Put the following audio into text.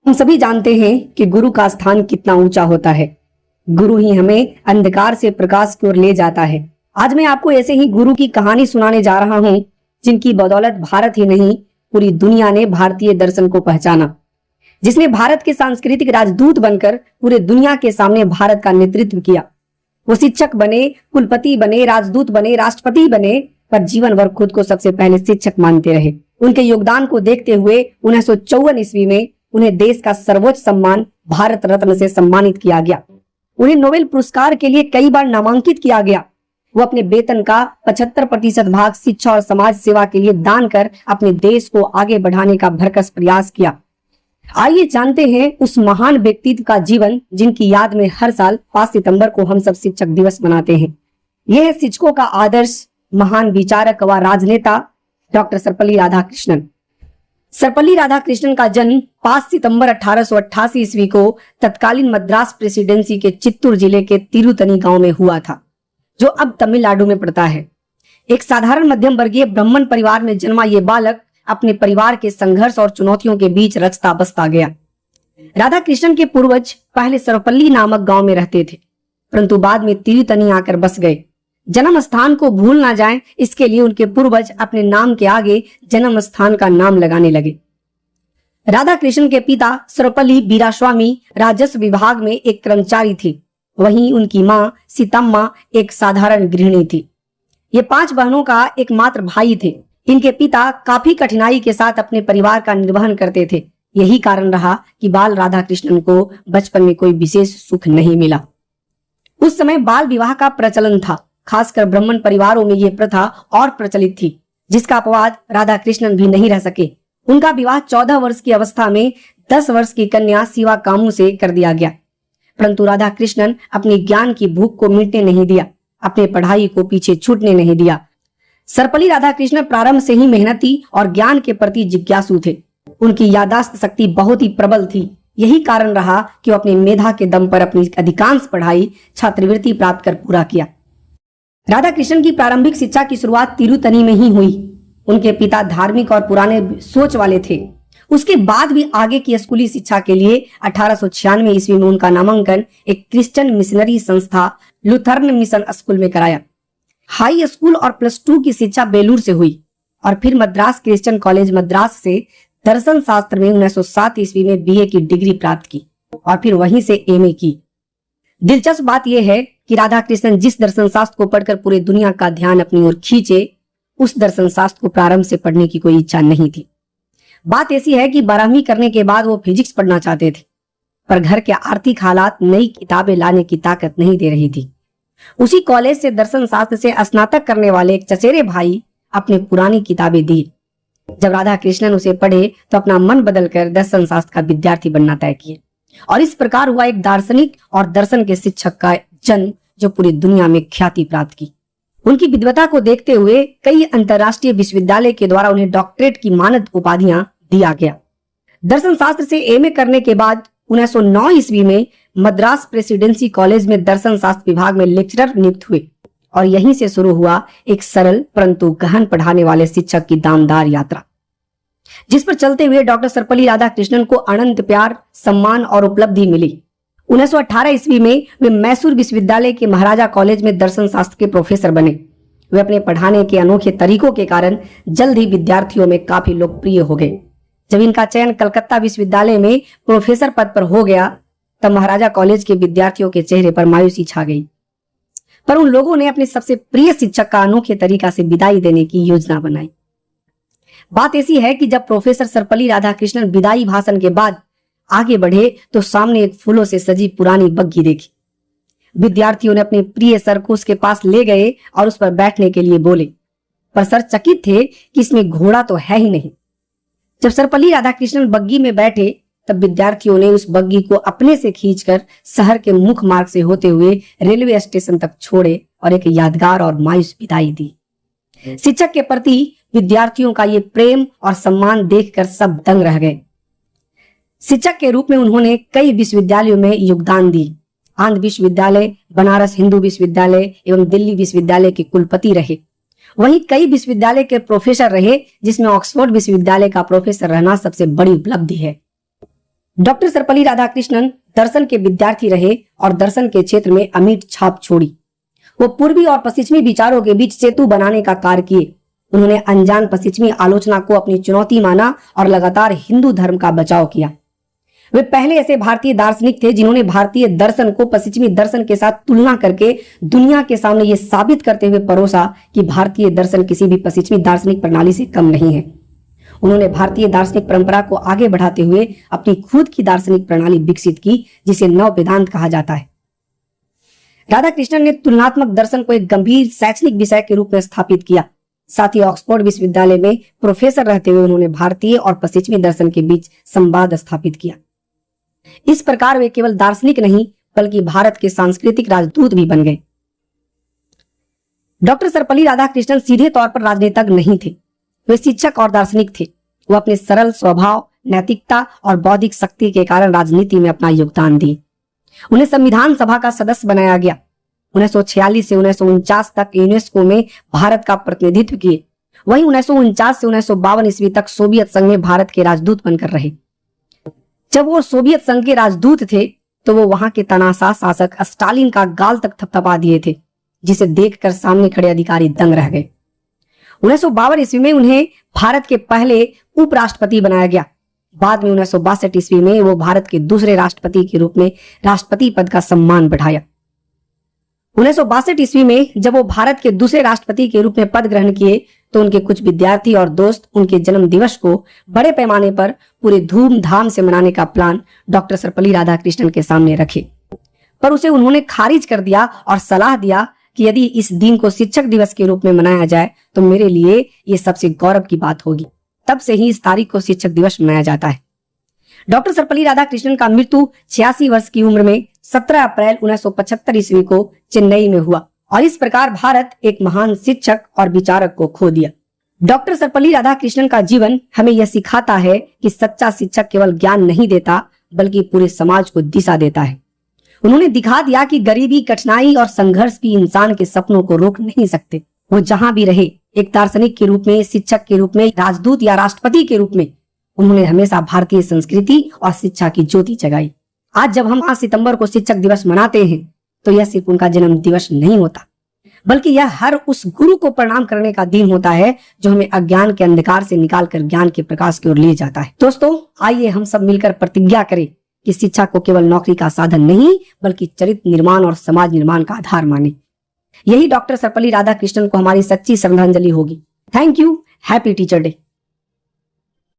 हम सभी जानते हैं कि गुरु का स्थान कितना ऊंचा होता है। गुरु ही हमें अंधकार से प्रकाश की ओर ले जाता है। आज मैं आपको ऐसे ही गुरु की कहानी सुनाने जा रहा हूं, जिनकी बदौलत भारत ही नहीं पूरी दुनिया ने भारतीय दर्शन को पहचाना, जिसने भारत के सांस्कृतिक राजदूत बनकर पूरे दुनिया के सामने भारत का नेतृत्व किया। वो शिक्षक बने, कुलपति बने, राजदूत बने, राष्ट्रपति बने, पर जीवन भर खुद को सबसे पहले शिक्षक मानते रहे। उनके योगदान को देखते हुए 1954 ईस्वी में उन्हें देश का सर्वोच्च सम्मान भारत रत्न से सम्मानित किया गया। उन्हें नोबेल पुरस्कार के लिए कई बार नामांकित किया गया। वो अपने वेतन का 75% भाग शिक्षा और समाज सेवा के लिए दान कर अपने देश को आगे बढ़ाने का भरकस प्रयास किया। आइए जानते हैं उस महान व्यक्तित्व का जीवन, जिनकी याद में हर साल 5 सितंबर को हम सब शिक्षक दिवस मनाते हैं। यह है शिक्षकों का आदर्श, महान विचारक व राजनेता डॉक्टर सर्वपल्ली राधाकृष्णन। सर्वपल्ली राधाकृष्णन का जन्म 5 सितंबर 1888 ईस्वी को तत्कालीन मद्रास प्रेसिडेंसी के चित्तूर जिले के तिरुतनी गांव में हुआ था, जो अब तमिलनाडु में पड़ता है। एक साधारण मध्यम वर्गीय ब्राह्मण परिवार में जन्मा ये बालक अपने परिवार के संघर्ष और चुनौतियों के बीच रचता बसता गया। राधाकृष्णन के पूर्वज पहले सर्वपल्ली नामक गांव में रहते थे, परंतु बाद में तिरुतनी आकर बस गए। जन्म स्थान को भूल ना जाएं, इसके लिए उनके पूर्वज अपने नाम के आगे जन्म स्थान का नाम लगाने लगे। राधाकृष्णन के पिता सर्वपल्ली वीरास्वामी राजस्व विभाग में एक कर्मचारी थे। वहीं उनकी मां सीतम्मा एक साधारण गृहिणी थी। ये 5 बहनों का एकमात्र भाई थे। इनके पिता काफी कठिनाई के साथ अपने परिवार का निर्वहन करते थे। यही कारण रहा कि बाल राधाकृष्णन को बचपन में कोई विशेष सुख नहीं मिला। उस समय बाल विवाह का प्रचलन था। खासकर ब्राह्मण परिवारों में यह प्रथा और प्रचलित थी, जिसका अपवाद राधाकृष्णन भी नहीं रह सके। उनका विवाह 14 वर्ष की अवस्था में 10 वर्ष की कन्या शिवा कामू से कर दिया गया। परंतु राधाकृष्णन अपने ज्ञान की भूख को मिटने नहीं दिया, अपने पढ़ाई को पीछे छूटने नहीं दिया। सर्वपल्ली राधाकृष्णन प्रारंभ से ही मेहनती और ज्ञान के प्रति जिज्ञासु थे। उनकी याददाश्त शक्ति बहुत ही प्रबल थी। यही कारण रहा कि वो अपने मेधा के दम पर अपनी अधिकांश पढ़ाई छात्रवृत्ति प्राप्त कर पूरा किया। राधाकृष्णन की प्रारंभिक शिक्षा की शुरुआत तिरुतनी में ही हुई। उनके पिता धार्मिक और पुराने सोच वाले थे। उसके बाद भी आगे की स्कूली शिक्षा के लिए 1896 ईस्वी में उनका नामांकन एक क्रिश्चियन मिशनरी संस्था लुथरन मिशन स्कूल में कराया। हाई स्कूल और +2 की शिक्षा बेलूर से हुई और फिर मद्रास क्रिश्चियन कॉलेज मद्रास से दर्शन शास्त्र में 1907 ईस्वी में BA की डिग्री प्राप्त की और फिर वहीं से MA की। दिलचस्प बात यह है कि राधाकृष्णन जिस दर्शन शास्त्र को पढ़कर पूरे दुनिया का ध्यान अपनी ओर खींचे, उस दर्शन शास्त्र को प्रारंभ से पढ़ने की कोई इच्छा नहीं थी। बात ऐसी है कि 12वीं करने के बाद वो फिजिक्स पढ़ना चाहते थे, पर घर के आर्थिक हालात नई किताबें लाने की ताकत नहीं दे रही थी। उसी कॉलेज से दर्शन शास्त्र से स्नातक करने वाले एक चचेरे भाई अपने पुरानी किताबें दी। जब राधाकृष्णन उसे पढ़े तो अपना मन बदलकर दर्शन शास्त्र का विद्यार्थी बनना तय किए और इस प्रकार हुआ एक दार्शनिक और दर्शन के शिक्षक का जन्म, जो पूरी दुनिया में ख्याति प्राप्त की। उनकी विद्वता को देखते हुए कई अंतर्राष्ट्रीय विश्वविद्यालय के द्वारा उन्हें डॉक्टरेट की मानद उपाधियां दिया गया। दर्शन शास्त्र से MA करने के बाद 1909 ईस्वी में मद्रास प्रेसिडेंसी कॉलेज में दर्शन शास्त्र विभाग में लेक्चरर नियुक्त हुए और यहीं से शुरू हुआ एक सरल परंतु गहन पढ़ाने वाले शिक्षक की दामदार यात्रा, जिस पर चलते हुए डॉक्टर सर्वपल्ली राधाकृष्णन को अनंत प्यार, सम्मान और उपलब्धि मिली। 1918 ईस्वी में वे मैसूर विश्वविद्यालय के महाराजा कॉलेज में दर्शन शास्त्र के प्रोफेसर बने। वे अपने पढ़ाने के अनोखे तरीकों के कारण जल्द ही विद्यार्थियों में काफी लोकप्रिय हो गए। जब इनका चयन कलकत्ता विश्वविद्यालय में प्रोफेसर पद पर हो गया, तब महाराजा कॉलेज के विद्यार्थियों के चेहरे पर मायूसी छा गई। पर उन लोगों ने अपने सबसे प्रिय शिक्षक का अनोखे तरीका से विदाई देने की योजना बनाई। बात ऐसी है कि जब प्रोफेसर सर्वपल्ली राधाकृष्णन विदाई भाषण के बाद आगे बढ़े तो सामने एक फूलों से सजी पुरानी बग्घी देखी। विद्यार्थियों ने अपने प्रिय सर को उसके पास ले गए और उस पर बैठने के लिए बोले, पर सर चकित थे कि इसमें घोड़ा तो है ही नहीं। जब सर्वपल्ली राधाकृष्णन बग्घी में बैठे तब विद्यार्थियों ने उस बग्घी को अपने से खींचकर शहर के मुख्य मार्ग से होते हुए रेलवे स्टेशन तक छोड़े और एक यादगार और मायूस विदाई दी। शिक्षक के प्रति विद्यार्थियों का ये प्रेम और सम्मान देखकर सब दंग रह गए। शिक्षक के रूप में उन्होंने कई विश्वविद्यालयों में योगदान दी। आंध्र विश्वविद्यालय, बनारस हिंदू विश्वविद्यालय एवं दिल्ली विश्वविद्यालय के कुलपति रहे। वहीं कई विश्वविद्यालय के प्रोफेसर रहे, जिसमें ऑक्सफोर्ड विश्वविद्यालय का प्रोफेसर रहना सबसे बड़ी उपलब्धि है। डॉक्टर सर्वपल्ली राधाकृष्णन दर्शन के विद्यार्थी रहे और दर्शन के क्षेत्र में अमिट छाप छोड़ी। वो पूर्वी और पश्चिमी विचारों के बीच सेतु बनाने का कार्य किए। उन्होंने अनजान पश्चिमी आलोचना को अपनी चुनौती माना और लगातार हिंदू धर्म का बचाव किया। वे पहले ऐसे भारतीय दार्शनिक थे जिन्होंने भारतीय दर्शन को पश्चिमी दर्शन के साथ तुलना करके दुनिया के सामने ये साबित करते हुए परोसा कि भारतीय दर्शन किसी भी पश्चिमी दार्शनिक प्रणाली से कम नहीं है। उन्होंने भारतीय दार्शनिक परंपरा को आगे बढ़ाते हुए अपनी खुद की दार्शनिक प्रणाली विकसित की, जिसे नव वेदांत कहा जाता है। राधाकृष्णन ने तुलनात्मक दर्शन को एक गंभीर शैक्षणिक विषय के रूप में स्थापित किया। साथ ही ऑक्सफोर्ड विश्वविद्यालय में प्रोफेसर रहते हुए उन्होंने भारतीय और पश्चिमी दर्शन के बीच संवाद स्थापित किया। इस प्रकार वे केवल दार्शनिक नहीं बल्कि भारत के सांस्कृतिक राजदूत भी बन गए। डॉक्टर सर्वपल्ली राधाकृष्णन सीधे तौर पर राजनेता नहीं थे, वे शिक्षक और दार्शनिक थे। वो अपने सरल स्वभाव, नैतिकता और बौद्धिक शक्ति के कारण राजनीति में अपना योगदान दिए। उन्हें संविधान सभा का सदस्य बनाया गया। 1946 से 1949 तक यूनेस्को में भारत का प्रतिनिधित्व किए। वहीं 1949 से 1952 ईस्वी तक सोवियत संघ में भारत के राजदूत बनकर रहे। जब वो सोवियत संघ के राजदूत थे तो वो वहां के तानाशाह शासक स्टालिन का गाल तक थपथपा दिए थे, जिसे देखकर सामने खड़े अधिकारी दंग रह गए। 1952 ईस्वी में उन्हें भारत के पहले उपराष्ट्रपति बनाया गया। बाद में 1962 ईस्वी में वो भारत के दूसरे राष्ट्रपति के रूप में राष्ट्रपति पद का सम्मान बढ़ाया। 1962 ईस्वी में जब वो भारत के दूसरे राष्ट्रपति के रूप में पद ग्रहण किए तो उनके कुछ विद्यार्थी और दोस्त उनके जन्म दिवस को बड़े पैमाने पर पूरे धूमधाम से मनाने का प्लान डॉक्टर सर्वपल्ली राधाकृष्णन के सामने रखे, पर उसे उन्होंने खारिज कर दिया और सलाह दिया कि यदि इस दिन को शिक्षक दिवस के रूप में मनाया जाए तो मेरे लिए ये सबसे गौरव की बात होगी। तब से ही इस तारीख को शिक्षक दिवस मनाया जाता है। डॉक्टर सर्वपल्ली राधाकृष्णन का मृत्यु 86 वर्ष की उम्र में 17 अप्रैल 1975 ईस्वी को चेन्नई में हुआ और इस प्रकार भारत एक महान शिक्षक और विचारक को खो दिया। डॉक्टर सर्वपल्ली राधाकृष्णन का जीवन हमें यह सिखाता है कि सच्चा शिक्षक केवल ज्ञान नहीं देता बल्कि पूरे समाज को दिशा देता है। उन्होंने दिखा दिया कि गरीबी, कठिनाई और संघर्ष भी इंसान के सपनों को रोक नहीं सकते। वो जहां भी रहे, एक दार्शनिक के रूप में, शिक्षक के रूप में, राजदूत या राष्ट्रपति के रूप में, उन्होंने हमेशा भारतीय संस्कृति और शिक्षा की ज्योति जगाई। आज जब हम 5 सितंबर को शिक्षक दिवस मनाते हैं तो यह सिर्फ उनका जन्म दिवस नहीं होता बल्कि यह हर उस गुरु को प्रणाम करने का दिन होता है जो हमें अज्ञान के अंधकार से निकालकर ज्ञान के प्रकाश की ओर ले जाता है। दोस्तों, आइए हम सब मिलकर प्रतिज्ञा करें कि शिक्षा को केवल नौकरी का साधन नहीं बल्कि चरित्र निर्माण और समाज निर्माण का आधार माने। यही डॉक्टर सर्वपल्ली राधाकृष्णन को हमारी सच्ची श्रद्धांजलि होगी। Thank you. Happy teacher day.